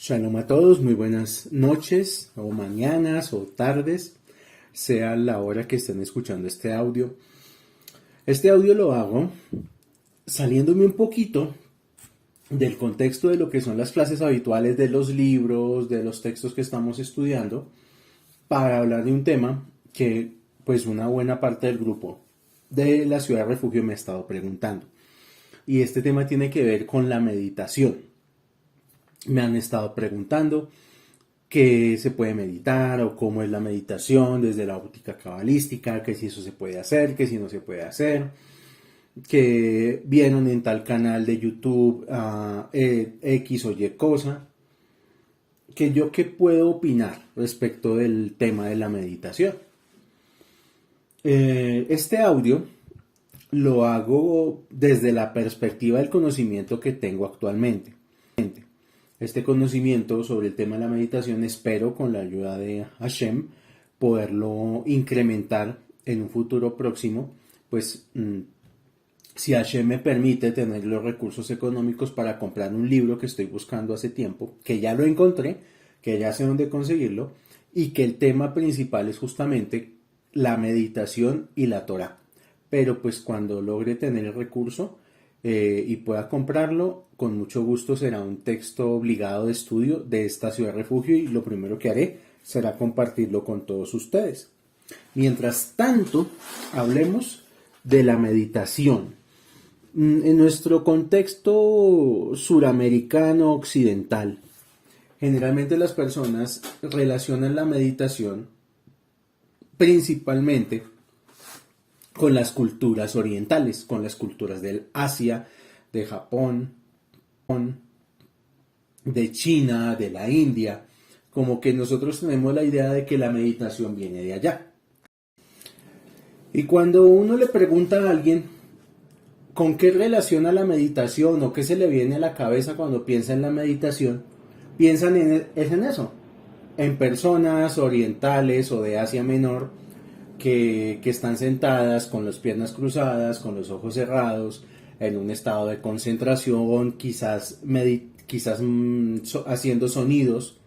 Shalom a todos, muy buenas noches o mañanas o tardes, sea la hora que estén escuchando este audio. Este audio lo hago saliéndome un poquito del contexto de lo que son las clases habituales de los libros, de los textos que estamos estudiando, para hablar de un tema que pues una buena parte del grupo de la ciudad de refugio me ha estado preguntando. Y este tema tiene que ver con la meditación. Me han estado preguntando qué se puede meditar o cómo es la meditación desde la óptica cabalística, que si eso se puede hacer, que si no se puede hacer, que vieron en tal canal de YouTube X o Y cosa, que yo qué puedo opinar respecto del tema de la meditación. Este audio lo hago desde la perspectiva del conocimiento que tengo actualmente. Este conocimiento sobre el tema de la meditación espero con la ayuda de Hashem poderlo incrementar en un futuro próximo, pues si Hashem me permite tener los recursos económicos para comprar un libro que estoy buscando hace tiempo, que ya lo encontré, que ya sé dónde conseguirlo, y que el tema principal es justamente la meditación y la Torah. Pero pues cuando logre tener el recurso y pueda comprarlo, con mucho gusto será un texto obligado de estudio de esta ciudad refugio y lo primero que haré será compartirlo con todos ustedes. Mientras tanto, hablemos de la meditación. En nuestro contexto suramericano occidental, generalmente las personas relacionan la meditación principalmente con las culturas orientales, con las culturas del Asia, de Japón, de China, de la India, como que nosotros tenemos la idea de que la meditación viene de allá. Y cuando uno le pregunta a alguien con qué relaciona la meditación o qué se le viene a la cabeza cuando piensa en la meditación, piensan en eso, en personas orientales o de Asia Menor que están sentadas con las piernas cruzadas, con los ojos cerrados, en un estado de concentración, quizás haciendo sonidos,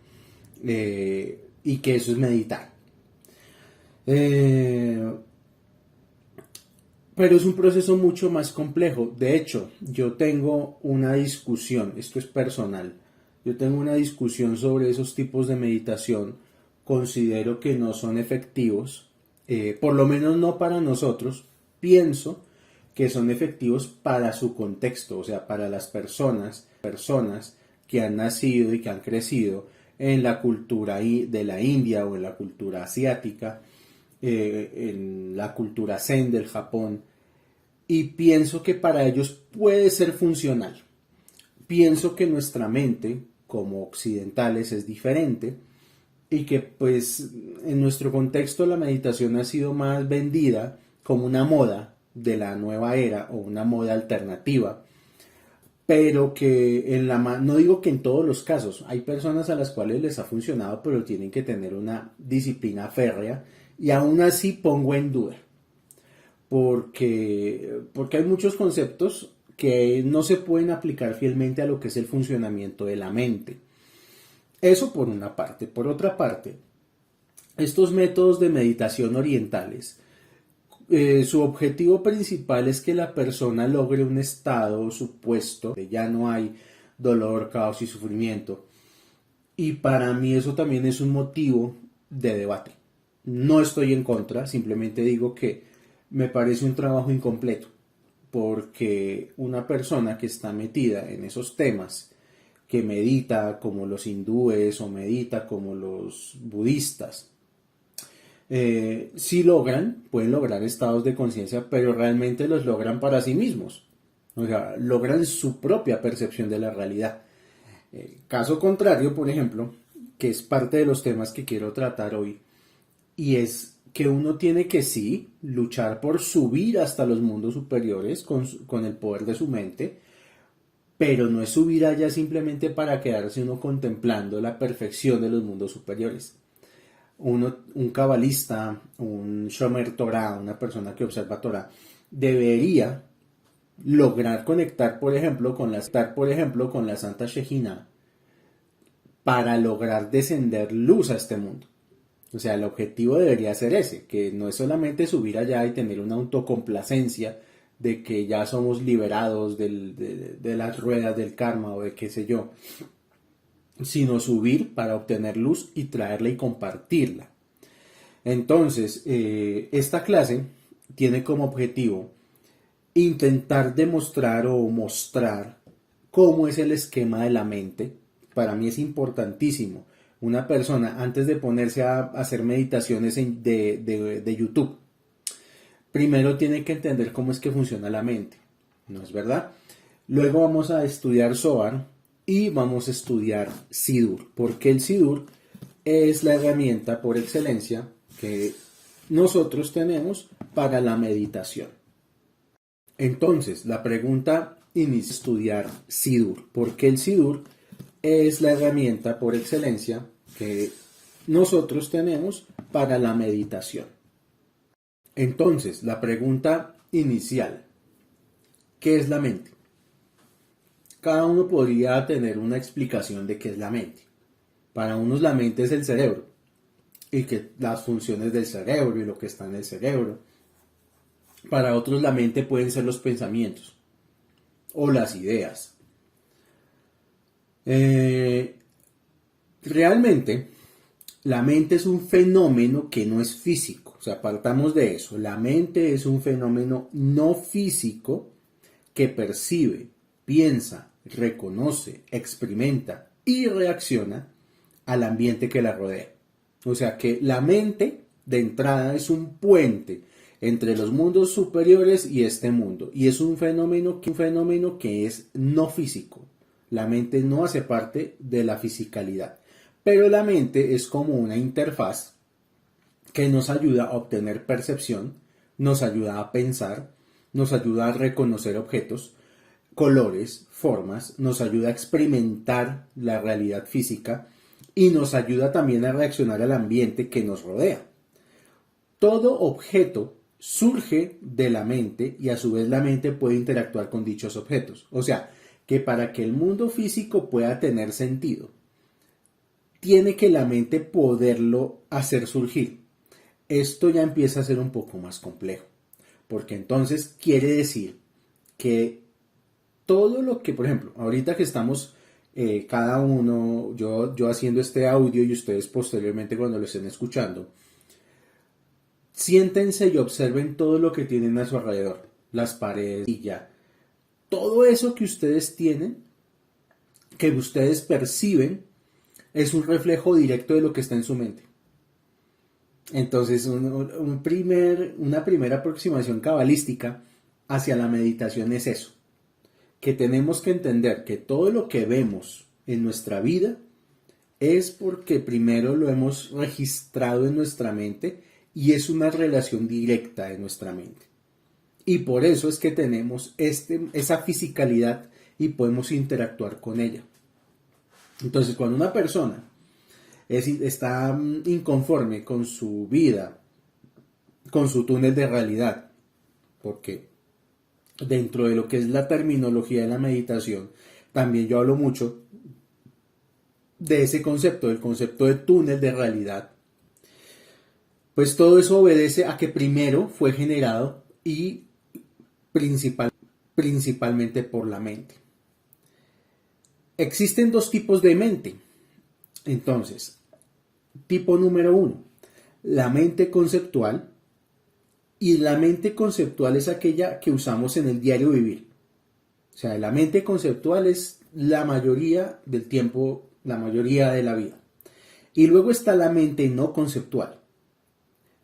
y que eso es meditar. Pero es un proceso mucho más complejo. De hecho, yo tengo una discusión, esto es personal, yo tengo una discusión sobre esos tipos de meditación. Considero que no son efectivos, por lo menos no para nosotros. Pienso que son efectivos para su contexto, o sea, para las personas que han nacido y que han crecido en la cultura de la India o en la cultura asiática, en la cultura zen del Japón, y pienso que para ellos puede ser funcional. Pienso que nuestra mente, como occidentales, es diferente y que pues en nuestro contexto la meditación ha sido más vendida como una moda de la nueva era o una moda alternativa, pero que no digo que en todos los casos, hay personas a las cuales les ha funcionado, pero tienen que tener una disciplina férrea y aún así pongo en duda, porque hay muchos conceptos que no se pueden aplicar fielmente a lo que es el funcionamiento de la mente. Eso por una parte. Por otra parte, estos métodos de meditación orientales, su objetivo principal es que la persona logre un estado supuesto de ya no hay dolor, caos y sufrimiento. Y para mí eso también es un motivo de debate. No estoy en contra, simplemente digo que me parece un trabajo incompleto, porque una persona que está metida en esos temas, que medita como los hindúes o medita como los budistas, sí pueden lograr estados de conciencia, pero realmente los logran para sí mismos. O sea, logran su propia percepción de la realidad. Caso contrario, por ejemplo, que es parte de los temas que quiero tratar hoy, y es que uno tiene que sí luchar por subir hasta los mundos superiores con el poder de su mente, pero no es subir allá simplemente para quedarse uno contemplando la perfección de los mundos superiores. Un cabalista, un Shomer Torah, una persona que observa Torah, debería lograr conectar, por ejemplo, con la Santa Shejina para lograr descender luz a este mundo. O sea, el objetivo debería ser ese, que no es solamente subir allá y tener una autocomplacencia de que ya somos liberados de las ruedas del karma o de qué sé yo, sino subir para obtener luz y traerla y compartirla. Entonces, esta clase tiene como objetivo intentar demostrar o mostrar cómo es el esquema de la mente. Para mí es importantísimo. Una persona, antes de ponerse a hacer meditaciones de YouTube, primero tiene que entender cómo es que funciona la mente. ¿No es verdad? Luego vamos a estudiar Zohar y vamos a estudiar Sidur, porque el Sidur es la herramienta por excelencia que nosotros tenemos para la meditación. Entonces, la pregunta inicia estudiar Sidur, porque el Sidur es la herramienta por excelencia que nosotros tenemos para la meditación. Entonces, la pregunta inicial, ¿qué es la mente? Cada uno podría tener una explicación de qué es la mente. Para unos la mente es el cerebro y que las funciones del cerebro y lo que está en el cerebro. Para otros la mente pueden ser los pensamientos o las ideas. Realmente la mente es un fenómeno que no es físico. O sea, partamos de eso. La mente es un fenómeno no físico que percibe, piensa, reconoce, experimenta y reacciona al ambiente que la rodea. O sea que la mente de entrada es un puente entre los mundos superiores y este mundo. Y es un fenómeno que es no físico. La mente no hace parte de la fisicalidad. Pero la mente es como una interfaz que nos ayuda a obtener percepción, nos ayuda a pensar, nos ayuda a reconocer objetos, colores, formas, nos ayuda a experimentar la realidad física y nos ayuda también a reaccionar al ambiente que nos rodea. Todo objeto surge de la mente y a su vez la mente puede interactuar con dichos objetos. O sea, que para que el mundo físico pueda tener sentido, tiene que la mente poderlo hacer surgir. Esto ya empieza a ser un poco más complejo, porque entonces quiere decir que todo lo que, por ejemplo, ahorita que estamos cada uno, yo haciendo este audio y ustedes posteriormente cuando lo estén escuchando, siéntense y observen todo lo que tienen a su alrededor, las paredes y ya. Todo eso que ustedes tienen, que ustedes perciben, es un reflejo directo de lo que está en su mente. Entonces, una primera aproximación cabalística hacia la meditación es eso, que tenemos que entender que todo lo que vemos en nuestra vida es porque primero lo hemos registrado en nuestra mente y es una relación directa de nuestra mente. Y por eso es que tenemos esa fisicalidad y podemos interactuar con ella. Entonces, cuando una persona está inconforme con su vida, con su túnel de realidad, porque dentro de lo que es la terminología de la meditación, también yo hablo mucho de ese concepto, del concepto de túnel de realidad, pues todo eso obedece a que primero fue generado y principalmente por la mente. Existen dos tipos de mente. Entonces, tipo número 1, la mente conceptual. Y la mente conceptual es aquella que usamos en el diario vivir. O sea, la mente conceptual es la mayoría del tiempo, la mayoría de la vida. Y luego está la mente no conceptual.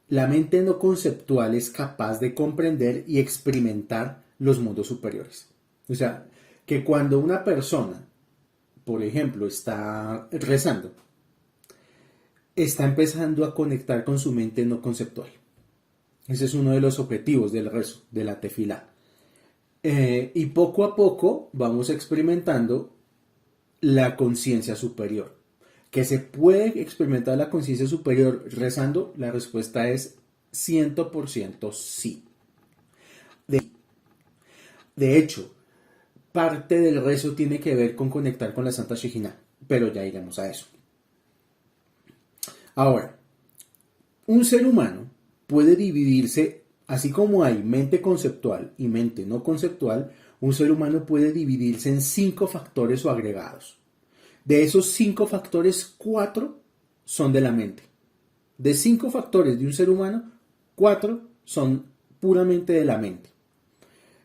La mente no conceptual es capaz de comprender y experimentar los mundos superiores. O sea, que cuando una persona, por ejemplo, está rezando, está empezando a conectar con su mente no conceptual. Ese es uno de los objetivos del rezo, de la tefilá. Y poco a poco vamos experimentando la conciencia superior. ¿Que se puede experimentar la conciencia superior rezando? La respuesta es 100% sí. De hecho, parte del rezo tiene que ver con conectar con la Santa Shejina. pero ya iremos a eso. Ahora, un ser humano puede dividirse, así como hay mente conceptual y mente no conceptual, un ser humano puede dividirse en 5 factores o agregados. De esos 5 factores, 4 son de la mente. De 5 factores de un ser humano, 4 son puramente de la mente.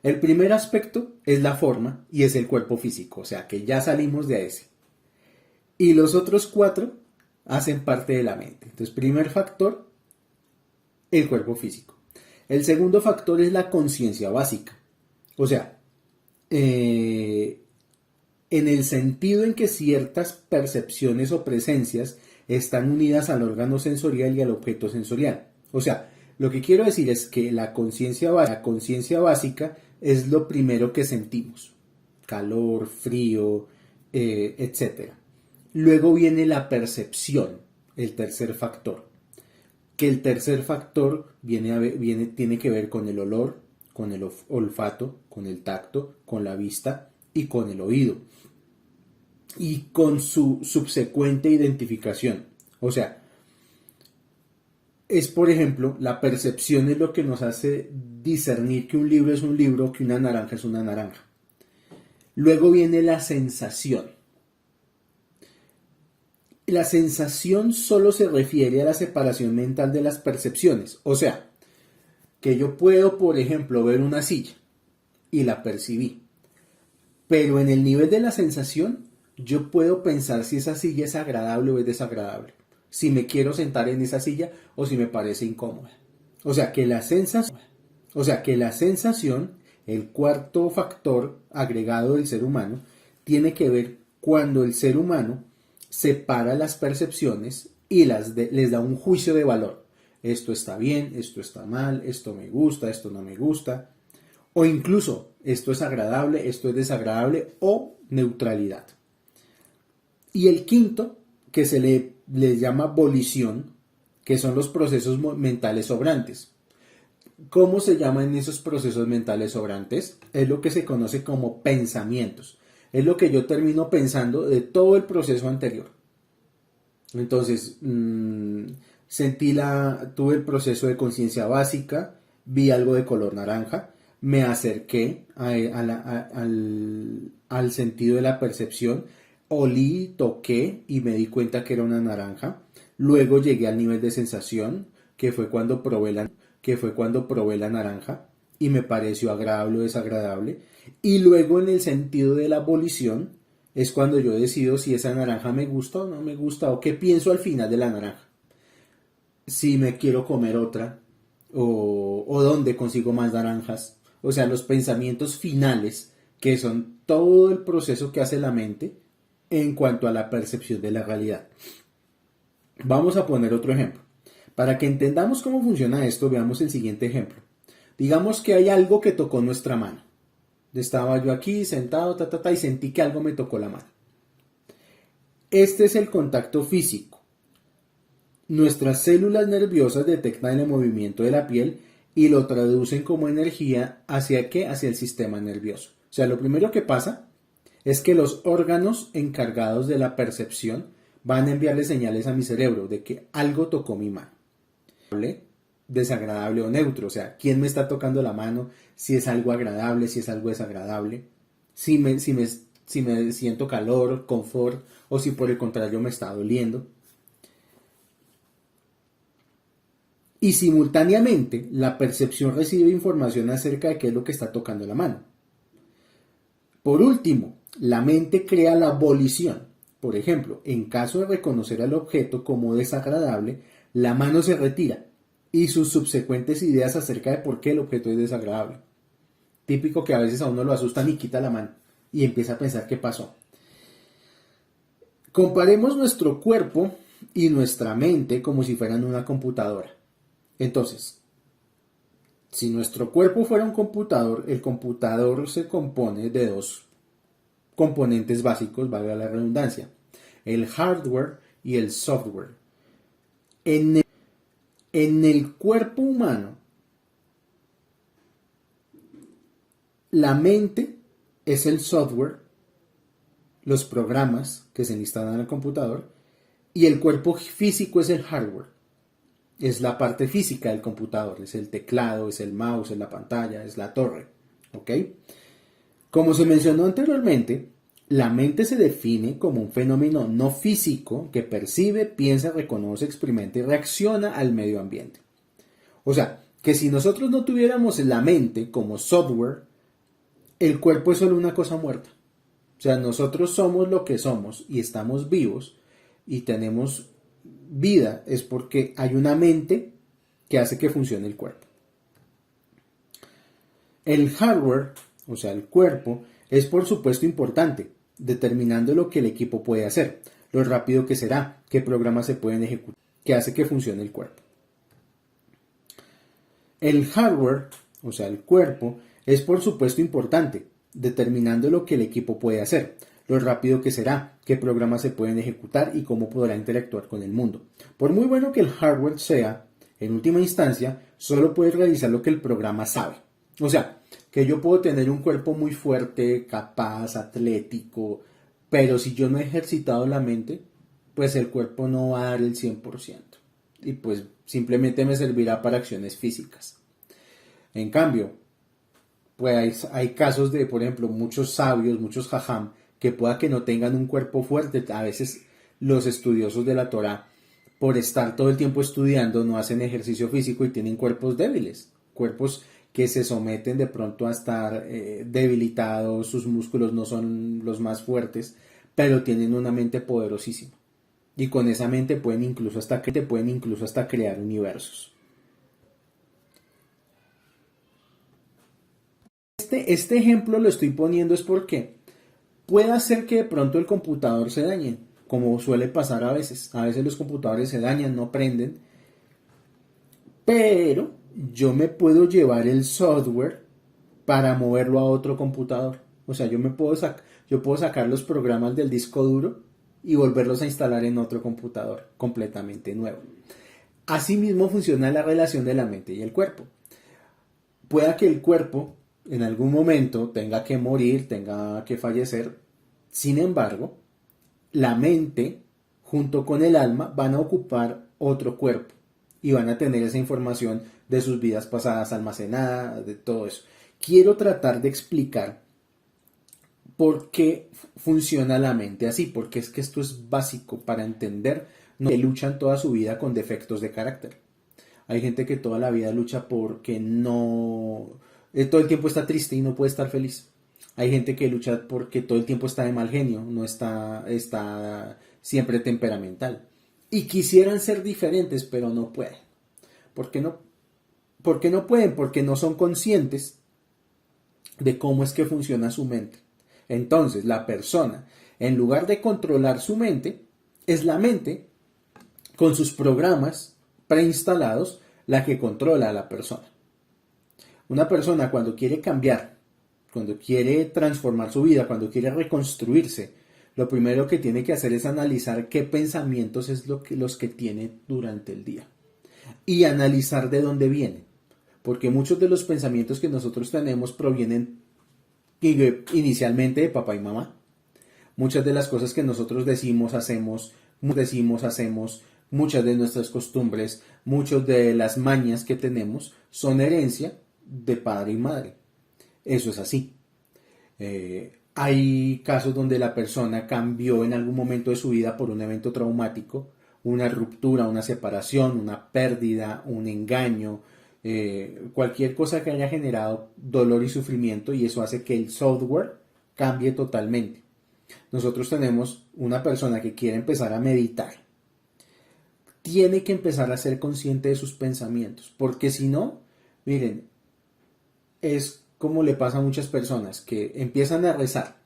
El primer aspecto es la forma y es el cuerpo físico, o sea que ya salimos de ese. Y los otros 4 hacen parte de la mente. Entonces, primer factor, el cuerpo físico. El segundo factor es la conciencia básica. O sea, en el sentido en que ciertas percepciones o presencias están unidas al órgano sensorial y al objeto sensorial. O sea, lo que quiero decir es que la conciencia básica es lo primero que sentimos. Calor, frío, etc. Luego viene la percepción, el tercer factor. Que el tercer factor tiene que ver con el olor, con el olfato, con el tacto, con la vista y con el oído. Y con su subsecuente identificación. O sea, es por ejemplo, la percepción es lo que nos hace discernir que un libro es un libro, que una naranja es una naranja. Luego viene la sensación. La sensación solo se refiere a la separación mental de las percepciones. O sea, que yo puedo, por ejemplo, ver una silla y la percibí. Pero en el nivel de la sensación, yo puedo pensar si esa silla es agradable o es desagradable. Si me quiero sentar en esa silla o si me parece incómoda. O sea que la sensación, el cuarto factor agregado del ser humano, tiene que ver cuando el ser humano separa las percepciones y les da un juicio de valor. Esto está bien, esto está mal, esto me gusta, esto no me gusta. O incluso, esto es agradable, esto es desagradable o neutralidad. Y el quinto, que se le llama volición, que son los procesos mentales sobrantes. ¿Cómo se llaman esos procesos mentales sobrantes? Es lo que se conoce como pensamientos. Es lo que yo termino pensando de todo el proceso anterior. Entonces, tuve el proceso de conciencia básica, vi algo de color naranja, me acerqué al sentido de la percepción, olí, toqué y me di cuenta que era una naranja. Luego llegué al nivel de sensación, que fue cuando probé la naranja y me pareció agradable o desagradable. Y luego en el sentido de la volición es cuando yo decido si esa naranja me gusta o no me gusta o qué pienso al final de la naranja. Si me quiero comer otra o dónde consigo más naranjas. O sea, los pensamientos finales, que son todo el proceso que hace la mente en cuanto a la percepción de la realidad. Vamos a poner otro ejemplo. Para que entendamos cómo funciona esto, veamos el siguiente ejemplo. Digamos que hay algo que tocó nuestra mano. Estaba yo aquí sentado, y sentí que algo me tocó la mano. Este es el contacto físico. Nuestras células nerviosas detectan el movimiento de la piel y lo traducen como energía ¿hacia qué? Hacia el sistema nervioso. O sea, lo primero que pasa es que los órganos encargados de la percepción van a enviarle señales a mi cerebro de que algo tocó mi mano. Desagradable o neutro, o sea, quién me está tocando la mano, si es algo agradable, si es algo desagradable, si me siento calor, confort, o si por el contrario me está doliendo. Y simultáneamente la percepción recibe información acerca de qué es lo que está tocando la mano. Por último, la mente crea la volición. Por ejemplo, en caso de reconocer al objeto como desagradable, la mano se retira y sus subsecuentes ideas acerca de por qué el objeto es desagradable. Típico que a veces a uno lo asustan y quita la mano y empieza a pensar qué pasó. Comparemos nuestro cuerpo y nuestra mente como si fueran una computadora. Entonces, si nuestro cuerpo fuera un computador, el computador se compone de 2 componentes básicos, valga la redundancia, el hardware y el software. En el cuerpo humano, la mente es el software los programas que se instalan al computador, y el cuerpo físico es el hardware. Es la parte física del computador, es el teclado, es el mouse, es la pantalla, es la torre. ¿Ok? Como se mencionó anteriormente, la mente se define como un fenómeno no físico que percibe, piensa, reconoce, experimenta y reacciona al medio ambiente. O sea, que si nosotros no tuviéramos la mente como software, el cuerpo es solo una cosa muerta. O sea, nosotros somos lo que somos y estamos vivos y tenemos vida es porque hay una mente que hace que funcione el cuerpo. El hardware, o sea, el cuerpo, es por supuesto importante, determinando lo que el equipo puede hacer, lo rápido que será, qué programas se pueden ejecutar, que hace que funcione el cuerpo. El hardware, o sea, el cuerpo, es por supuesto importante, determinando lo que el equipo puede hacer, lo rápido que será, qué programas se pueden ejecutar y cómo podrá interactuar con el mundo. Por muy bueno que el hardware sea, en última instancia, solo puede realizar lo que el programa sabe. O sea, que yo puedo tener un cuerpo muy fuerte, capaz, atlético, pero si yo no he ejercitado la mente, pues el cuerpo no va a dar el 100%. Y pues simplemente me servirá para acciones físicas. En cambio, pues hay casos de, por ejemplo, muchos sabios, muchos jajam, que pueda que no tengan un cuerpo fuerte. A veces los estudiosos de la Torá, por estar todo el tiempo estudiando, no hacen ejercicio físico y tienen cuerpos débiles, cuerpos que se someten de pronto a estar debilitados, sus músculos no son los más fuertes, pero tienen una mente poderosísima. Y con esa mente pueden incluso hasta crear universos. Este ejemplo lo estoy poniendo es porque puede ser que de pronto el computador se dañe, como suele pasar a veces. A veces los computadores se dañan, no prenden, pero yo me puedo llevar el software para moverlo a otro computador. O sea, yo puedo sacar los programas del disco duro y volverlos a instalar en otro computador completamente nuevo. Asimismo funciona la relación de la mente y el cuerpo. Pueda que el cuerpo en algún momento tenga que morir, tenga que fallecer. Sin embargo, la mente junto con el alma van a ocupar otro cuerpo y van a tener esa información de sus vidas pasadas almacenada, de todo eso. Quiero tratar de explicar por qué funciona la mente así, porque es que esto es básico para entender que luchan toda su vida con defectos de carácter. Hay gente que toda la vida lucha porque no, todo el tiempo está triste y no puede estar feliz. Hay gente que lucha porque todo el tiempo está de mal genio, no está siempre temperamental. Y quisieran ser diferentes, pero no pueden. ¿Por qué no? ¿Por qué no pueden? Porque no son conscientes de cómo es que funciona su mente. Entonces, la persona, en lugar de controlar su mente, es la mente con sus programas preinstalados la que controla a la persona. Una persona cuando quiere cambiar, cuando quiere transformar su vida, cuando quiere reconstruirse, lo primero que tiene que hacer es analizar qué pensamientos es los que tiene durante el día y analizar de dónde vienen, porque muchos de los pensamientos que nosotros tenemos provienen inicialmente de papá y mamá. Muchas de las cosas que nosotros hacemos, muchas de nuestras costumbres, muchas de las mañas que tenemos son herencia de padre y madre. Eso es así. Hay casos donde la persona cambió en algún momento de su vida por un evento traumático, una ruptura, una separación, una pérdida, un engaño, cualquier cosa que haya generado dolor y sufrimiento, y eso hace que el software cambie totalmente. Nosotros tenemos una persona que quiere empezar a meditar. Tiene que empezar a ser consciente de sus pensamientos, porque si no, miren, es como le pasa a muchas personas que empiezan a rezar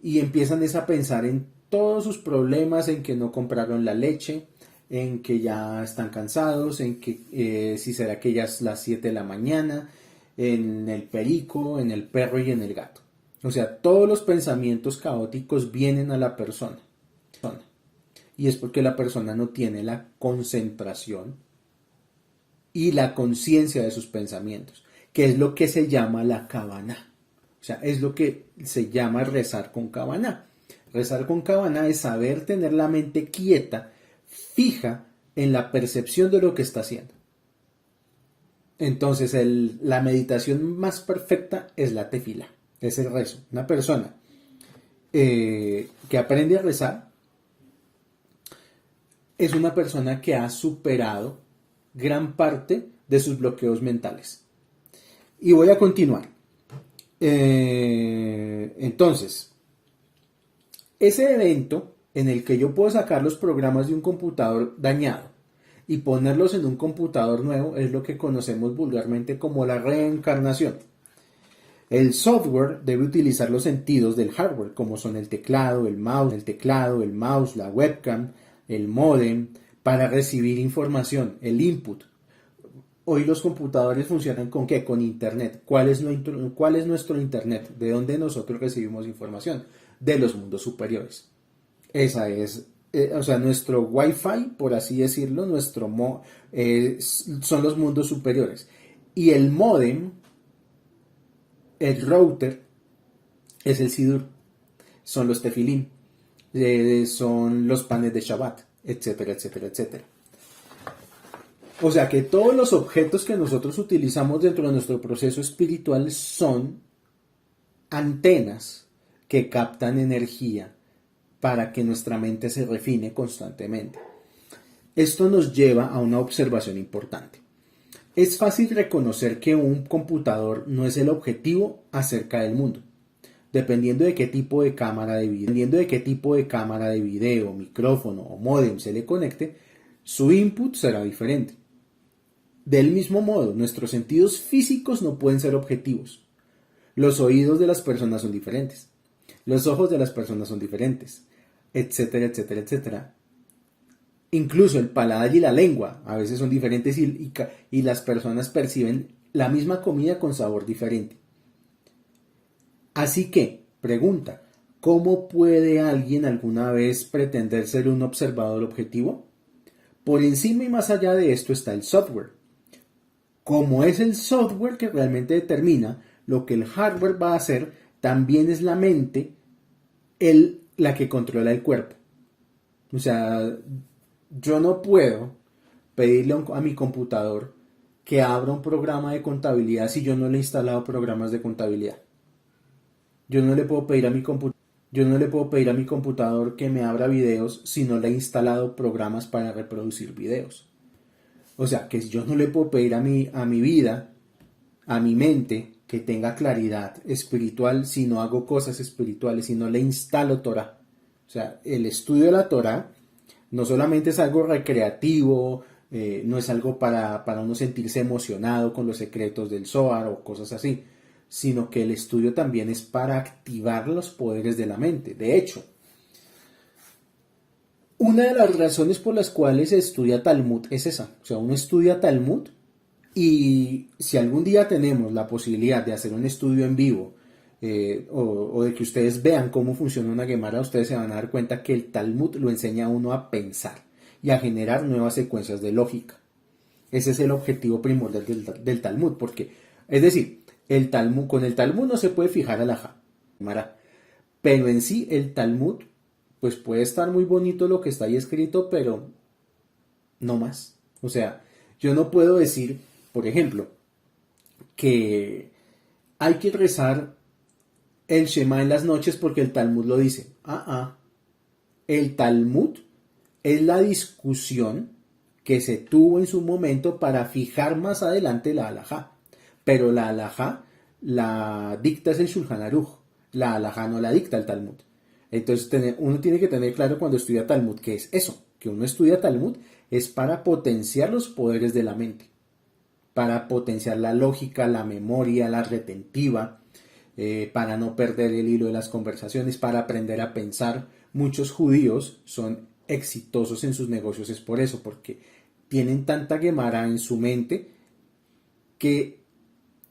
y empiezan a pensar en todos sus problemas, en que no compraron la leche, en que ya están cansados, en que si será que ya es las 7 de la mañana, en el perico, en el perro y en el gato. O sea, todos los pensamientos caóticos vienen a la persona. Y es porque la persona no tiene la concentración y la conciencia de sus pensamientos, que es lo que se llama la Kavaná. O sea, es lo que se llama rezar con Kavaná. Rezar con Kavaná es saber tener la mente quieta, fija en la percepción de lo que está haciendo. Entonces, la meditación más perfecta es la tefila, es el rezo. Una persona que aprende a rezar es una persona que ha superado gran parte de sus bloqueos mentales. Y voy a continuar. Entonces, ese evento en el que yo puedo sacar los programas de un computador dañado y ponerlos en un computador nuevo es lo que conocemos vulgarmente como la reencarnación. El software debe utilizar los sentidos del hardware, como son el teclado, el mouse, la webcam, el módem, para recibir información, el input. Hoy los computadores funcionan ¿con qué? Con internet. ¿Cuál es nuestro internet? ¿De dónde nosotros recibimos información? De los mundos superiores. Esa es, nuestro Wi-Fi, por así decirlo, son los mundos superiores. Y el módem, el router, es el Sidur. Son los tefilín, son los panes de Shabbat, etcétera, etcétera, etcétera. O sea que todos los objetos que nosotros utilizamos dentro de nuestro proceso espiritual son antenas que captan energía para que nuestra mente se refine constantemente. Esto nos lleva a una observación importante. Es fácil reconocer que un computador no es el objetivo acerca del mundo. Dependiendo de qué tipo de cámara de video, micrófono o módem se le conecte, su input será diferente. Del mismo modo, nuestros sentidos físicos no pueden ser objetivos. Los oídos de las personas son diferentes. Los ojos de las personas son diferentes, etcétera, etcétera, etcétera. Incluso el paladar y la lengua a veces son diferentes y las personas perciben la misma comida con sabor diferente. Así que, pregunta, ¿cómo puede alguien alguna vez pretender ser un observador objetivo? Por encima y más allá de esto está el software. Como es el software que realmente determina lo que el hardware va a hacer, también es la mente la que controla el cuerpo. O sea, yo no puedo pedirle a mi computador que abra un programa de contabilidad si yo no le he instalado programas de contabilidad. Yo no le puedo pedir a mi computador que me abra videos si no le he instalado programas para reproducir videos. O sea, que yo no le puedo pedir a mi vida, a mi mente, que tenga claridad espiritual si no hago cosas espirituales, si no le instalo Torah. O sea, el estudio de la Torah no solamente es algo recreativo, no es algo para uno sentirse emocionado con los secretos del Zohar o cosas así, sino que el estudio también es para activar los poderes de la mente. De hecho, una de las razones por las cuales se estudia Talmud es esa. O sea, uno estudia Talmud y si algún día tenemos la posibilidad de hacer un estudio en vivo o de que ustedes vean cómo funciona una Gemara, ustedes se van a dar cuenta que el Talmud lo enseña a uno a pensar y a generar nuevas secuencias de lógica. Ese es el objetivo primordial del Talmud, porque, es decir, con el Talmud no se puede fijar alajá, pero en sí el Talmud pues puede estar muy bonito lo que está ahí escrito, pero no más. O sea, yo no puedo decir, por ejemplo, que hay que rezar el Shema en las noches porque el Talmud lo dice. El Talmud es la discusión que se tuvo en su momento para fijar más adelante la halajá. Pero la halajá la dicta es el Shulchan Aruch. La halajá no la dicta el Talmud. Entonces uno tiene que tener claro cuando estudia Talmud que es eso, que uno estudia Talmud es para potenciar los poderes de la mente, para potenciar la lógica, la memoria, la retentiva, para no perder el hilo de las conversaciones, para aprender a pensar. Muchos judíos son exitosos en sus negocios, es por eso, porque tienen tanta Gemara en su mente que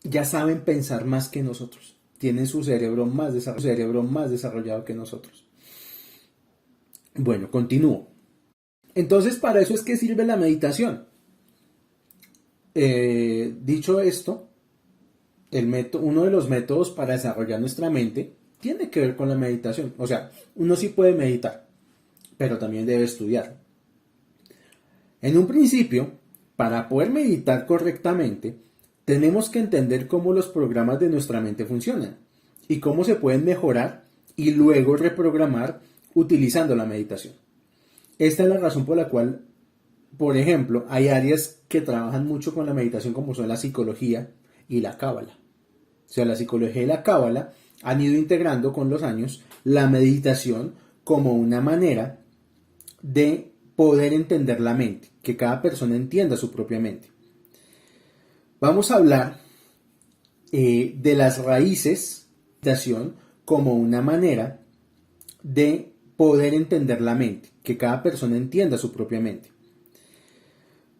ya saben pensar más que nosotros. Tienen su cerebro más desarrollado que nosotros. Bueno, continúo. Entonces, para eso es que sirve la meditación. Dicho esto, uno de los métodos para desarrollar nuestra mente tiene que ver con la meditación. O sea, uno sí puede meditar, pero también debe estudiar. En un principio, para poder meditar correctamente, tenemos que entender cómo los programas de nuestra mente funcionan y cómo se pueden mejorar y luego reprogramar utilizando la meditación. Esta es la razón por la cual, por ejemplo, hay áreas que trabajan mucho con la meditación como son la psicología y la cábala. O sea, la psicología y la cábala han ido integrando con los años la meditación como una manera de poder entender la mente, que cada persona entienda su propia mente. Vamos a hablar de las raíces de la meditación como una manera de poder entender la mente, que cada persona entienda su propia mente.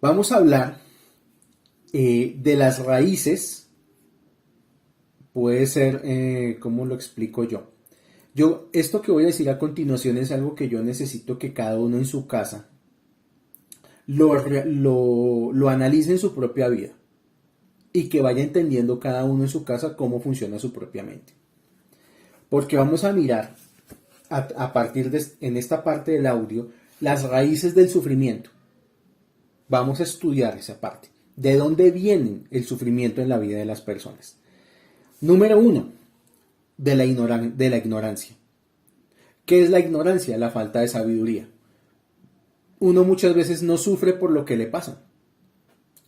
Vamos a hablar de las raíces, puede ser, ¿cómo lo explico yo? Esto que voy a decir a continuación es algo que yo necesito que cada uno en su casa lo analice en su propia vida y que vaya entendiendo cada uno en su casa cómo funciona su propia mente. Porque vamos a mirar a partir en esta parte del audio las raíces del sufrimiento. Vamos a estudiar esa parte. ¿De dónde viene el sufrimiento en la vida de las personas? Número 1, de la ignorancia. ¿Qué es la ignorancia? La falta de sabiduría. Uno muchas veces no sufre por lo que le pasa.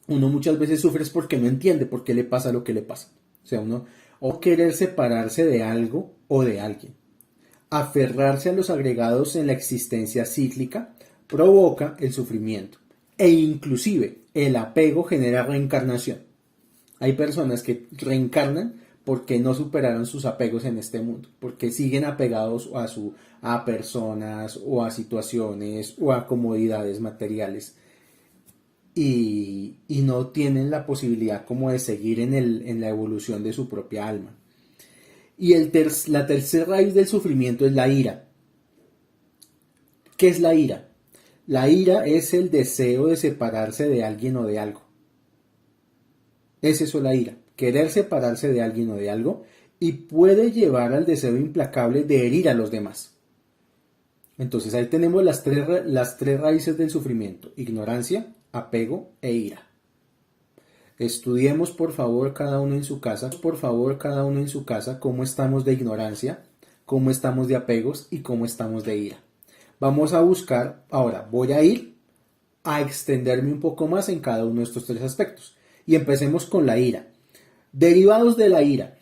Uno muchas veces sufre es porque no entiende por qué le pasa lo que le pasa. O sea, o querer separarse de algo o de alguien. Aferrarse a los agregados en la existencia cíclica provoca el sufrimiento. E inclusive el apego genera reencarnación. Hay personas que reencarnan porque no superaron sus apegos en este mundo, porque siguen apegados a personas o a situaciones o a comodidades materiales y no tienen la posibilidad como de seguir en la evolución de su propia alma. Y la tercera raíz del sufrimiento es la ira. ¿Qué es la ira? La ira es el deseo de separarse de alguien o de algo. Es eso la ira, querer separarse de alguien o de algo, y puede llevar al deseo implacable de herir a los demás. Entonces ahí tenemos las tres raíces del sufrimiento: ignorancia, apego e ira. Estudiemos por favor cada uno en su casa, cómo estamos de ignorancia, cómo estamos de apegos y cómo estamos de ira. Vamos a buscar, ahora voy a ir a extenderme un poco más en cada uno de estos tres aspectos. Y empecemos con la ira. Derivados de la ira.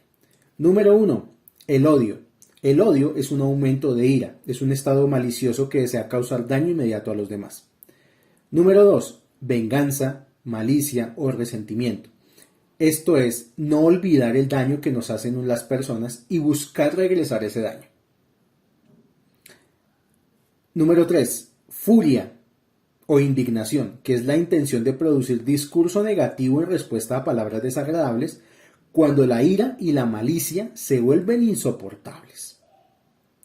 Número 1, el odio. El odio es un aumento de ira, es un estado malicioso que desea causar daño inmediato a los demás. Número 2, venganza, malicia o resentimiento. Esto es no olvidar el daño que nos hacen las personas y buscar regresar ese daño. Número 3, furia o indignación, que es la intención de producir discurso negativo en respuesta a palabras desagradables cuando la ira y la malicia se vuelven insoportables.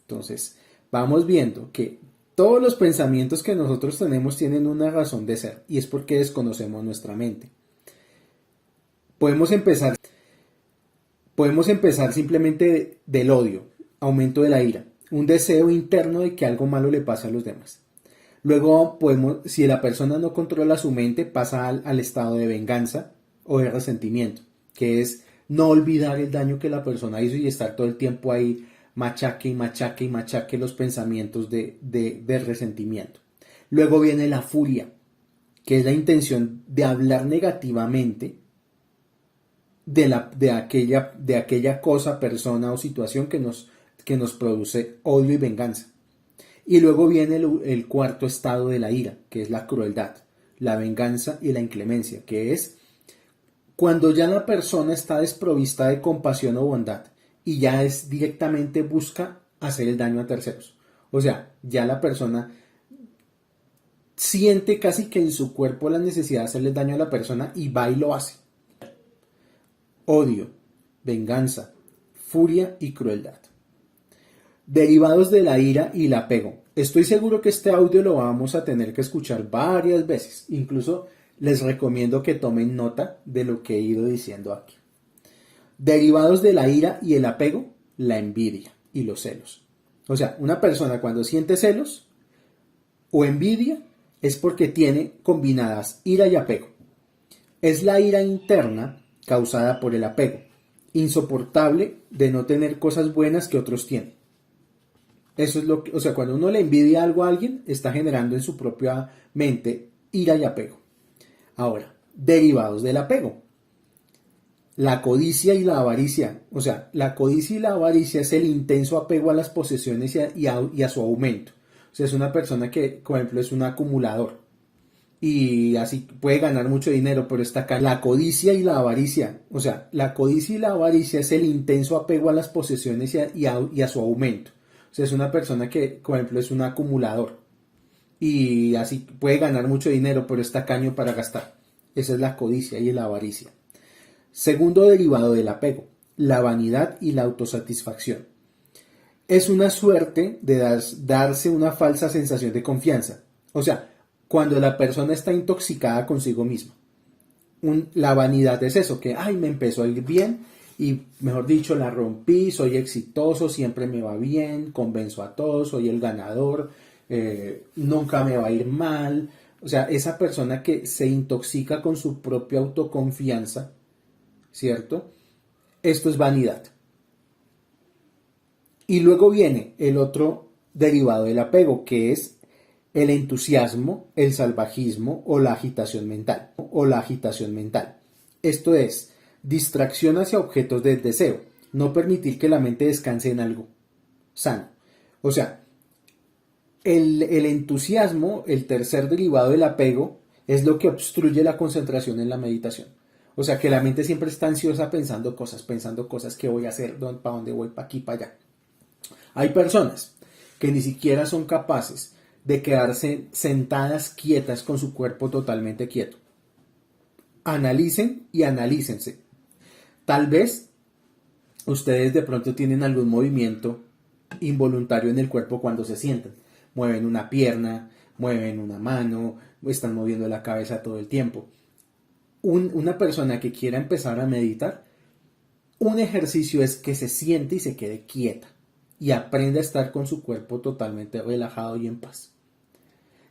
Entonces, vamos viendo que todos los pensamientos que nosotros tenemos tienen una razón de ser y es porque desconocemos nuestra mente. Podemos empezar simplemente del odio, aumento de la ira, un deseo interno de que algo malo le pase a los demás. Luego si la persona no controla su mente, pasa al estado de venganza o de resentimiento, que es no olvidar el daño que la persona hizo y estar todo el tiempo ahí machaque y machaque y machaque los pensamientos de resentimiento. Luego viene la furia, que es la intención de hablar negativamente de aquella cosa, persona o situación que nos produce odio y venganza. Y luego viene el cuarto estado de la ira, que es la crueldad, la venganza y la inclemencia, que es cuando ya la persona está desprovista de compasión o bondad y ya directamente busca hacer el daño a terceros. O sea, ya la persona siente casi que en su cuerpo la necesidad de hacerle daño a la persona y va y lo hace. Odio, venganza, furia y crueldad. Derivados de la ira y el apego. Estoy seguro que este audio lo vamos a tener que escuchar varias veces. Incluso les recomiendo que tomen nota de lo que he ido diciendo aquí. Derivados de la ira y el apego, la envidia. y los celos. O sea, una persona cuando siente celos o envidia es porque tiene combinadas ira y apego. Es la ira interna causada por el apego, insoportable de no tener cosas buenas que otros tienen. Eso es lo que, o sea, cuando uno le envidia algo a alguien, está generando en su propia mente ira y apego. Ahora, derivados del apego. La codicia y la avaricia. O sea, la codicia y la avaricia es el intenso apego a las posesiones y a su aumento. O sea, es una persona que, por ejemplo, es un acumulador. Y así puede ganar mucho dinero, pero está acá. La codicia y la avaricia. O sea, la codicia y la avaricia es el intenso apego a las posesiones y a su aumento. O sea, es una persona que, por ejemplo, es un acumulador. Y así puede ganar mucho dinero, pero está caño para gastar. Esa es la codicia y la avaricia. Segundo derivado del apego, la vanidad y la autosatisfacción. Es una suerte de darse una falsa sensación de confianza. O sea, cuando la persona está intoxicada consigo misma. La vanidad es eso, que ay, me empezó a ir bien y mejor dicho, la rompí, soy exitoso, siempre me va bien, convenzo a todos, soy el ganador, nunca me va a ir mal. O sea, esa persona que se intoxica con su propia autoconfianza, ¿cierto? Esto es vanidad. Y luego viene el otro derivado del apego, que es el entusiasmo, el salvajismo o la agitación mental. Esto es distracción hacia objetos del deseo, no permitir que la mente descanse en algo sano. O sea, el entusiasmo, el tercer derivado del apego, es lo que obstruye la concentración en la meditación. O sea, que la mente siempre está ansiosa pensando cosas, ¿qué voy a hacer? ¿Para dónde voy? ¿Para aquí? ¿Para allá? Hay personas que ni siquiera son capaces de quedarse sentadas quietas con su cuerpo totalmente quieto. Analicen y analícense. Tal vez ustedes de pronto tienen algún movimiento involuntario en el cuerpo cuando se sientan. Mueven una pierna, mueven una mano, están moviendo la cabeza todo el tiempo. Una persona que quiera empezar a meditar, un ejercicio es que se siente y se quede quieta y aprenda a estar con su cuerpo totalmente relajado y en paz.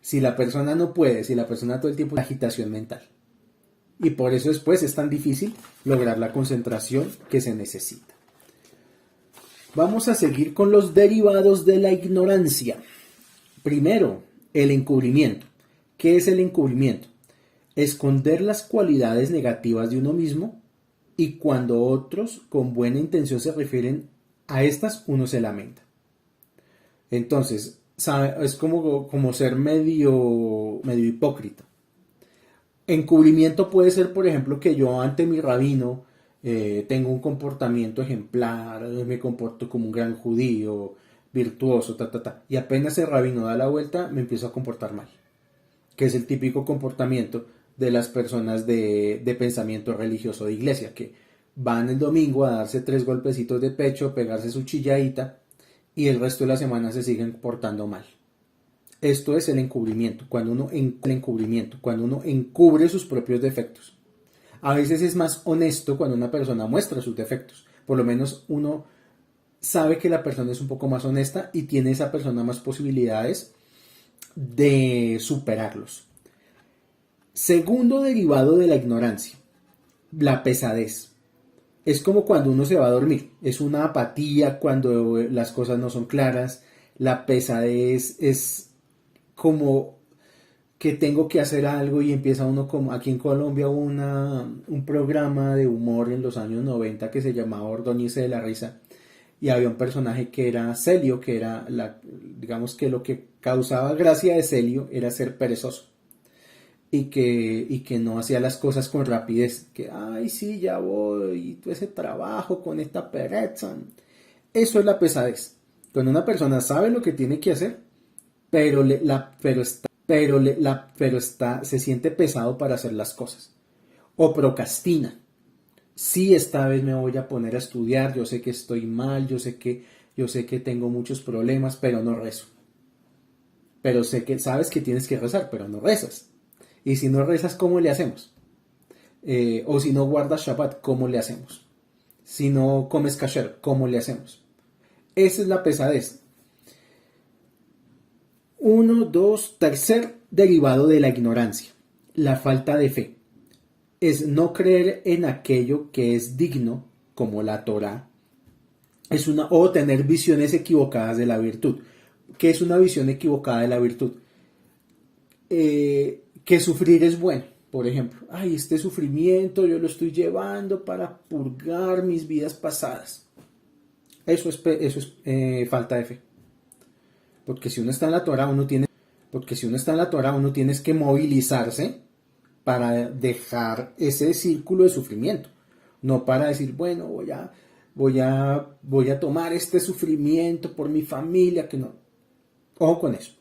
Si la persona no puede, si la persona todo el tiempo es agitación mental. Y por eso después es tan difícil lograr la concentración que se necesita. Vamos a seguir con los derivados de la ignorancia. Primero, el encubrimiento. ¿Qué es el encubrimiento? Esconder las cualidades negativas de uno mismo y cuando otros con buena intención se refieren a estas, uno se lamenta. Entonces, es como ser medio hipócrita. Encubrimiento puede ser, por ejemplo, que yo ante mi rabino tengo un comportamiento ejemplar, me comporto como un gran judío, virtuoso, y apenas el rabino da la vuelta, me empiezo a comportar mal, que es el típico comportamiento de las personas de pensamiento religioso de iglesia, que van el domingo a darse 3 golpecitos de pecho, pegarse su chilladita, y el resto de la semana se siguen portando mal. Esto es el encubrimiento, cuando uno encubre sus propios defectos. A veces es más honesto cuando una persona muestra sus defectos. Por lo menos uno sabe que la persona es un poco más honesta y tiene esa persona más posibilidades de superarlos. Segundo derivado de la ignorancia, la pesadez. Es como cuando uno se va a dormir. Es una apatía cuando las cosas no son claras. La pesadez es como que tengo que hacer algo y empieza uno, como aquí en Colombia hubo un programa de humor en los años 90 que se llamaba Ordóñese de la risa y había un personaje que era Celio, que era digamos que lo que causaba gracia de Celio era ser perezoso y que no hacía las cosas con rapidez, que ay sí ya voy, y todo ese trabajo con esta pereza. Eso es la pesadez, cuando una persona sabe lo que tiene que hacer pero se siente pesado para hacer las cosas. O procrastina. Sí, esta vez me voy a poner a estudiar, yo sé que estoy mal, yo sé que tengo muchos problemas, pero no rezo. Pero sé que sabes que tienes que rezar, pero no rezas. Y si no rezas, ¿cómo le hacemos? O si no guardas Shabbat, ¿cómo le hacemos? Si no comes kasher, ¿cómo le hacemos? Esa es la pesadez. Tercer derivado de la ignorancia, la falta de fe. Es no creer en aquello que es digno, como la Torá, o tener visiones equivocadas de la virtud. ¿Qué es una visión equivocada de la virtud? Que sufrir es bueno, por ejemplo. Ay, este sufrimiento yo lo estoy llevando para purgar mis vidas pasadas. Eso es falta de fe. Porque si uno está en la Torá, uno tiene que movilizarse para dejar ese círculo de sufrimiento. No para decir, bueno, voy a tomar este sufrimiento por mi familia, que no. Ojo con eso.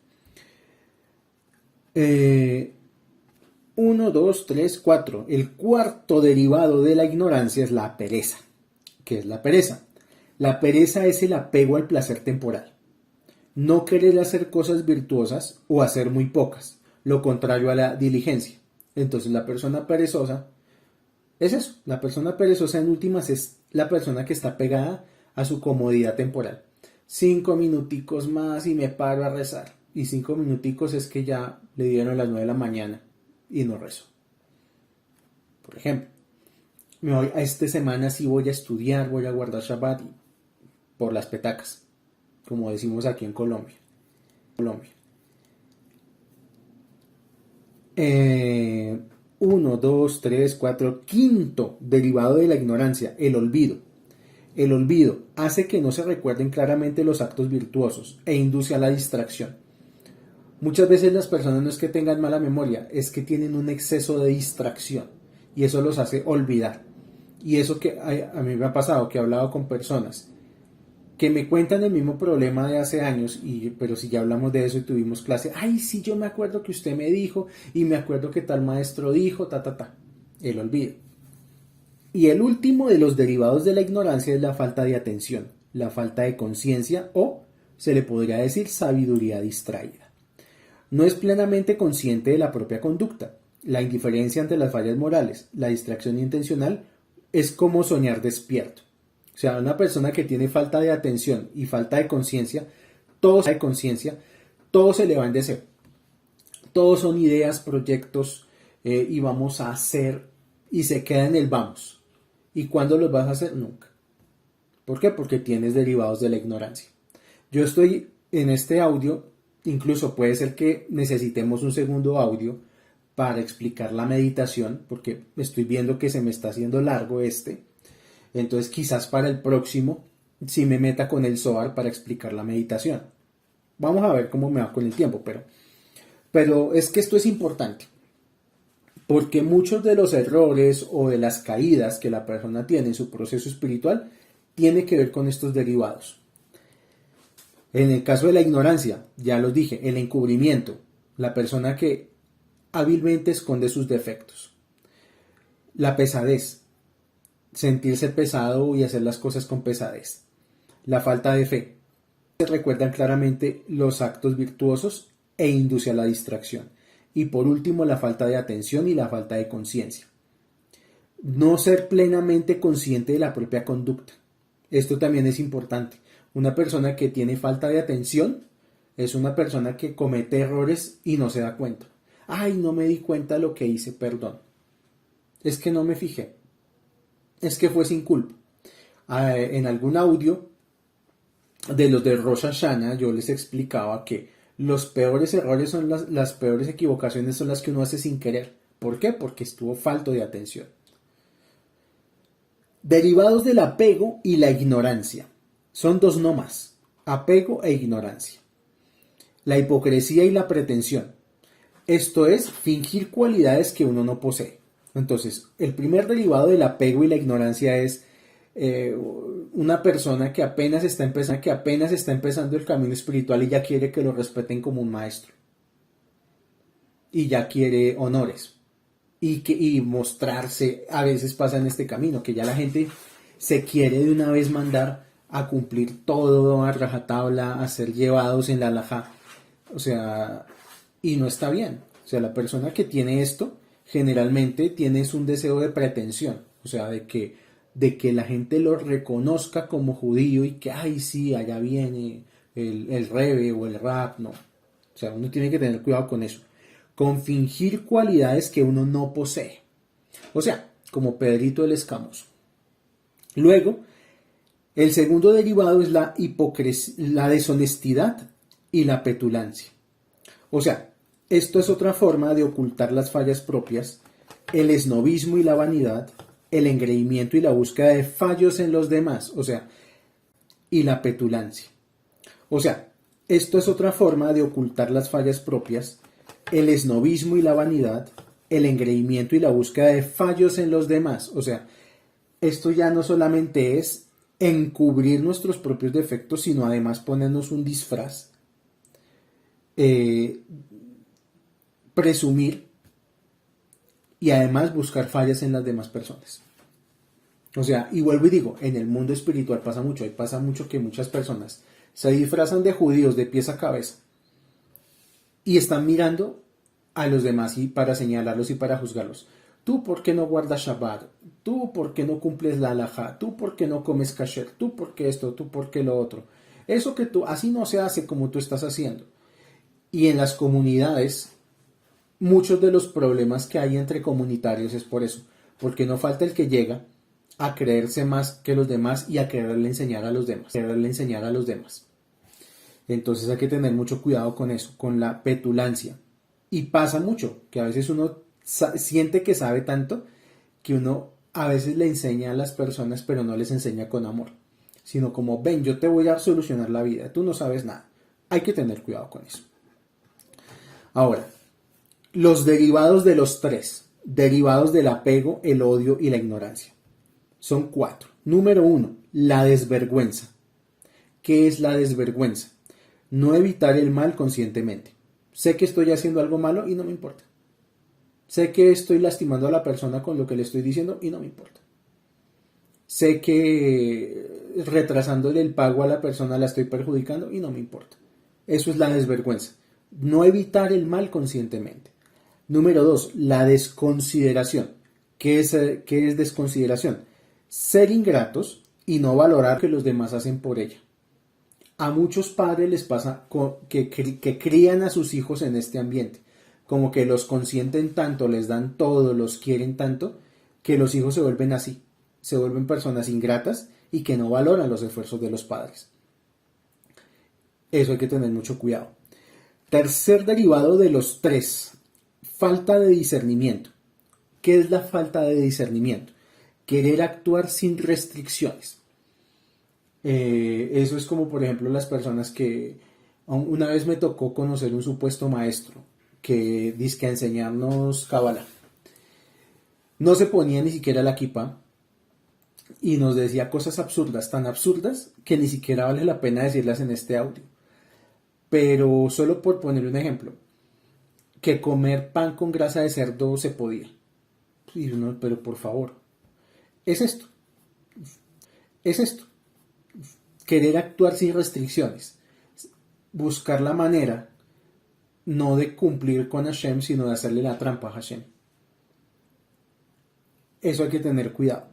1, 2, 3, 4. El cuarto derivado de la ignorancia es la pereza. ¿Qué es la pereza? La pereza es el apego al placer temporal. No querer hacer cosas virtuosas o hacer muy pocas. Lo contrario a la diligencia. Entonces la persona perezosa es eso. La persona perezosa en últimas es la persona que está pegada a su comodidad temporal. 5 minuticos más y me paro a rezar. Y 5 minuticos es que ya le dieron las 9 de la mañana y no rezo. Por ejemplo, esta semana sí voy a estudiar, voy a guardar Shabbat por las petacas, como decimos aquí en Colombia. 1, 2, 3, 4. Quinto derivado de la ignorancia, el olvido. El olvido hace que no se recuerden claramente los actos virtuosos e induce a la distracción. Muchas veces las personas no es que tengan mala memoria, es que tienen un exceso de distracción y eso los hace olvidar. Y eso que a mí me ha pasado, que he hablado con personas que me cuentan el mismo problema de hace años, pero si ya hablamos de eso y tuvimos clase, ay, sí, yo me acuerdo que usted me dijo y me acuerdo que tal maestro dijo, el olvido. Y el último de los derivados de la ignorancia es la falta de atención, la falta de conciencia o, se le podría decir, sabiduría distraída. No es plenamente consciente de la propia conducta. La indiferencia ante las fallas morales, la distracción intencional, es como soñar despierto. O sea, una persona que tiene falta de atención y falta de conciencia, todo se le va en deseo. Todos son ideas, proyectos y vamos a hacer y se queda en el vamos. ¿Y cuándo los vas a hacer? Nunca. ¿Por qué? Porque tienes derivados de la ignorancia. Yo estoy en este audio, incluso puede ser que necesitemos un segundo audio para explicar la meditación, porque estoy viendo que se me está haciendo largo entonces quizás para el próximo sí me meta con el Zohar para explicar la meditación. Vamos a ver cómo me va con el tiempo, pero es que esto es importante, porque muchos de los errores o de las caídas que la persona tiene en su proceso espiritual tiene que ver con estos derivados. En el caso de la ignorancia, ya los dije, el encubrimiento, la persona que hábilmente esconde sus defectos. La pesadez, sentirse pesado y hacer las cosas con pesadez. La falta de fe, se recuerdan claramente los actos virtuosos e induce a la distracción. Y por último, la falta de atención y la falta de conciencia. No ser plenamente consciente de la propia conducta. Esto también es importante. Una persona que tiene falta de atención es una persona que comete errores y no se da cuenta. Ay, no me di cuenta de lo que hice, perdón. Es que no me fijé. Es que fue sin culpa. En algún audio de los de Rosh Hashanah yo les explicaba que los peores errores son las peores equivocaciones son las que uno hace sin querer. ¿Por qué? Porque estuvo falto de atención. Derivados del apego y la ignorancia. Son dos no más. Apego e ignorancia. La hipocresía y la pretensión. Esto es fingir cualidades que uno no posee. Entonces, el primer derivado del apego y la ignorancia es una persona que apenas está empezando el camino espiritual y ya quiere que lo respeten como un maestro. Y ya quiere honores. Y mostrarse, a veces pasa en este camino, que ya la gente se quiere de una vez mandar a cumplir todo a rajatabla, a ser llevados en la halajá. O sea, y no está bien. O sea, la persona que tiene esto generalmente tienes un deseo de pretensión, o sea, de que de que la gente lo reconozca como judío y que, ay, sí, allá viene el rebe o el rap, no. O sea, uno tiene que tener cuidado con eso. Con fingir cualidades que uno no posee. O sea, como Pedrito el Escamoso. Luego, el segundo derivado es la hipocresía, la deshonestidad y la petulancia. O sea, esto es otra forma de ocultar las fallas propias, el esnobismo y la vanidad, el engreimiento y la búsqueda de fallos en los demás, o sea, y la petulancia. O sea, esto es otra forma de ocultar las fallas propias, el esnobismo y la vanidad, el engreimiento y la búsqueda de fallos en los demás. O sea, esto ya no solamente es encubrir nuestros propios defectos, sino además ponernos un disfraz, eh, presumir y además buscar fallas en las demás personas. O sea, y vuelvo y digo, en el mundo espiritual pasa mucho, ahí pasa mucho que muchas personas se disfrazan de judíos de pies a cabeza y están mirando a los demás y para señalarlos y para juzgarlos. Tú, ¿por qué no guardas Shabbat? Tú, ¿por qué no cumples la halajá? Tú, ¿por qué no comes kasher? Tú, ¿por qué esto? Tú, ¿por qué lo otro? Eso que tú, así no se hace como tú estás haciendo. Y en las comunidades, muchos de los problemas que hay entre comunitarios es por eso. Porque no falta el que llega a creerse más que los demás y a quererle enseñar a los demás. Quererle enseñar a los demás. Entonces hay que tener mucho cuidado con eso, con la petulancia. Y pasa mucho, que a veces uno siente que sabe tanto que uno a veces le enseña a las personas, pero no les enseña con amor, sino como, ven, yo te voy a solucionar la vida, tú no sabes nada. Hay que tener cuidado con eso. Ahora, los derivados de los tres, derivados del apego, el odio y la ignorancia. Son 4. Número 1, la desvergüenza. ¿Qué es la desvergüenza? No evitar el mal conscientemente. Sé que estoy haciendo algo malo y no me importa. Sé que estoy lastimando a la persona con lo que le estoy diciendo y no me importa. Sé que retrasándole el pago a la persona la estoy perjudicando y no me importa. Eso es la desvergüenza. No evitar el mal conscientemente. Número 2, la desconsideración. ¿Qué es desconsideración? Ser ingratos y no valorar lo que los demás hacen por ella. A muchos padres les pasa que crían a sus hijos en este ambiente, como que los consienten tanto, les dan todo, los quieren tanto, que los hijos se vuelven así, se vuelven personas ingratas y que no valoran los esfuerzos de los padres. Eso hay que tener mucho cuidado. Tercer derivado de los 3, falta de discernimiento. ¿Qué es la falta de discernimiento? Querer actuar sin restricciones. Eso es como, por ejemplo, las personas que una vez me tocó conocer un supuesto maestro que dizque a enseñarnos Kabbalah. No se ponía ni siquiera la kippah y nos decía cosas absurdas, tan absurdas que ni siquiera vale la pena decirlas en este audio. Pero solo por poner un ejemplo, que comer pan con grasa de cerdo se podía. Y uno, pero por favor, es esto, es esto. Querer actuar sin restricciones, buscar la manera no de cumplir con Hashem, sino de hacerle la trampa a Hashem. Eso hay que tener cuidado,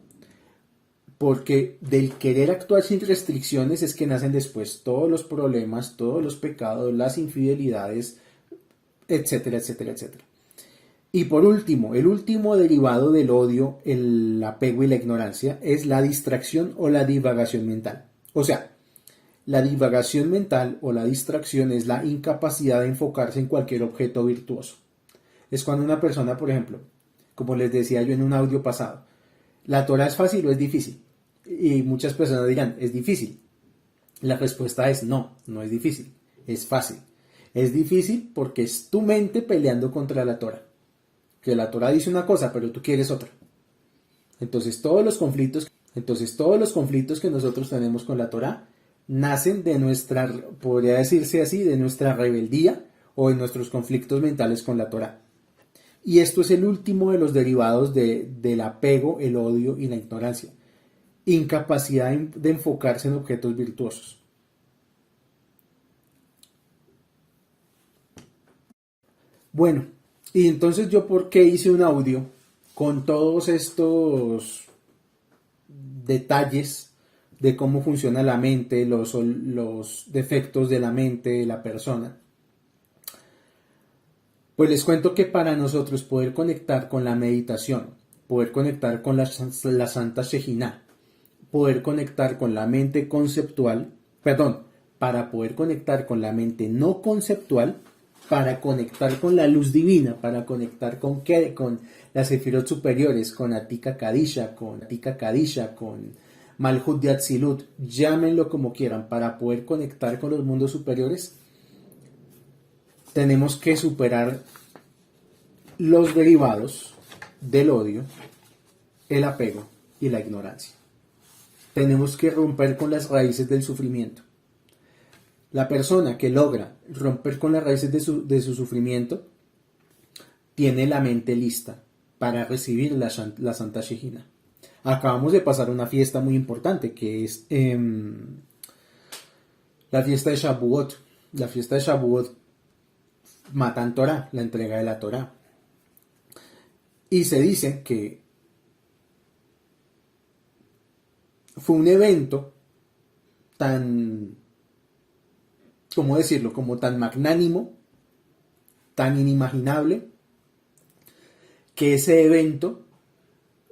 porque del querer actuar sin restricciones es que nacen después todos los problemas, todos los pecados, las infidelidades, etcétera, etcétera, etcétera. Y por último, el último derivado del odio, el apego y la ignorancia es la distracción o la divagación mental. O sea, la divagación mental o la distracción es la incapacidad de enfocarse en cualquier objeto virtuoso. Es cuando una persona, por ejemplo, como les decía yo en un audio pasado, ¿la Torah es fácil o es difícil? Y muchas personas dirán, es difícil. La respuesta es no, no es difícil, es fácil. Es difícil porque es tu mente peleando contra la Torah. Que la Torah dice una cosa, pero tú quieres otra. Entonces todos los conflictos que nosotros tenemos con la Torah nacen de nuestra, podría decirse así, de nuestra rebeldía o de nuestros conflictos mentales con la Torah. Y esto es el último de los derivados del apego, el odio y la ignorancia. Incapacidad de enfocarse en objetos virtuosos. Bueno, y entonces yo por qué hice un audio con todos estos detalles de cómo funciona la mente, los defectos de la mente de la persona. Pues les cuento que para nosotros poder conectar con la meditación, poder conectar con la Santa Shejina, poder conectar con la mente conceptual, para poder conectar con la mente no conceptual, para conectar con la luz divina, para conectar con las sefirot superiores, con Atika Kadisha, con Malhut de Atzilut, llámenlo como quieran, para poder conectar con los mundos superiores, tenemos que superar los derivados del odio, el apego y la ignorancia. Tenemos que romper con las raíces del sufrimiento. La persona que logra romper con las raíces de su sufrimiento tiene la mente lista para recibir la Santa Shejina. Acabamos de pasar una fiesta muy importante que es la fiesta de Shavuot. La fiesta de Shavuot, Matan Torah, la entrega de la Torah. Y se dice que fue un evento tan, ¿cómo decirlo?, como tan magnánimo, tan inimaginable, que ese evento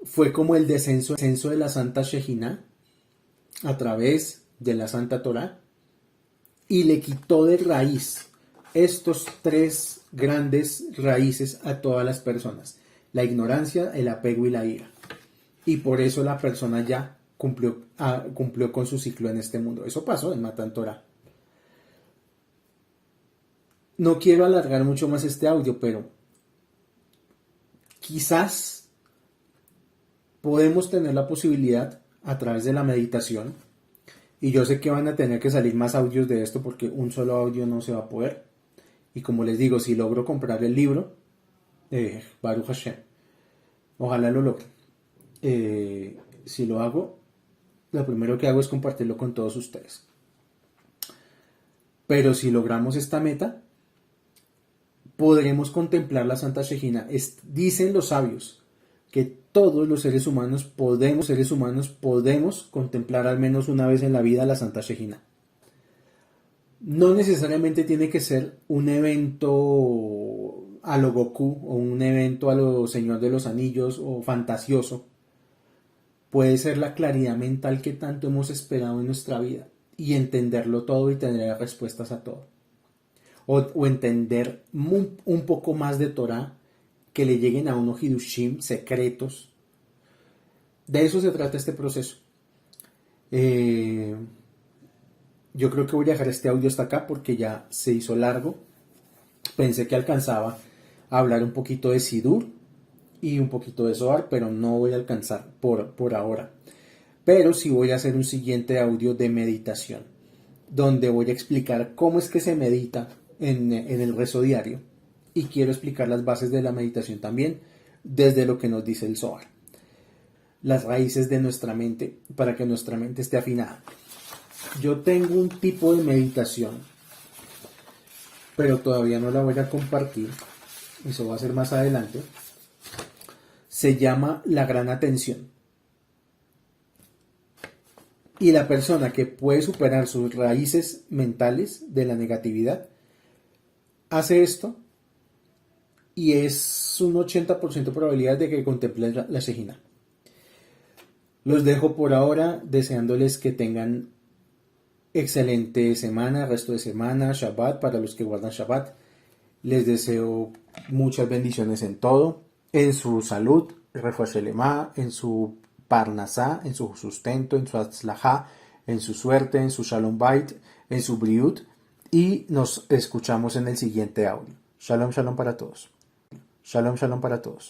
fue como el descenso de la Santa Shejina a través de la Santa Torah y le quitó de raíz estos tres grandes raíces a todas las personas: la ignorancia, el apego y la ira. Y por eso la persona ya cumplió con su ciclo en este mundo. Eso pasó en Matan Torah. No quiero alargar mucho más este audio, pero quizás podemos tener la posibilidad a través de la meditación, y yo sé que van a tener que salir más audios de esto porque un solo audio no se va a poder. Y como les digo, si logro comprar el libro, Baruch Hashem, ojalá lo logre. Si lo hago, lo primero que hago es compartirlo con todos ustedes. Pero si logramos esta meta, podremos contemplar la Santa Shejina. Dicen los sabios que todos los seres humanos podemos contemplar al menos una vez en la vida la Santa Shejina. No necesariamente tiene que ser un evento a lo Goku o un evento a lo Señor de los Anillos o fantasioso. Puede ser la claridad mental que tanto hemos esperado en nuestra vida y entenderlo todo y tener respuestas a todo. O entender un poco más de Torah, que le lleguen a uno Hidushim, secretos. De eso se trata este proceso. Yo creo que voy a dejar este audio hasta acá porque ya se hizo largo. Pensé que alcanzaba a hablar un poquito de Sidur y un poquito de Zohar, pero no voy a alcanzar por ahora. Pero sí voy a hacer un siguiente audio de meditación, donde voy a explicar cómo es que se medita en el rezo diario, y quiero explicar las bases de la meditación también desde lo que nos dice el Zohar, las raíces de nuestra mente, para que nuestra mente esté afinada. Yo tengo un tipo de meditación, pero todavía no la voy a compartir, eso va a ser más adelante. Se llama la gran atención. Y la persona que puede superar sus raíces mentales de la negatividad hace esto, y es un 80% de probabilidad de que contemple la Shejina. Los dejo por ahora deseándoles que tengan excelente semana, resto de semana, Shabbat para los que guardan Shabbat. Les deseo muchas bendiciones en todo, en su salud, Refuah Shelema, en su Parnasá, en su sustento, en su Atzlajá, en su suerte, en su Shalom Bait, en su Briut, y nos escuchamos en el siguiente audio. Shalom, shalom para todos. Shalom, shalom para todos.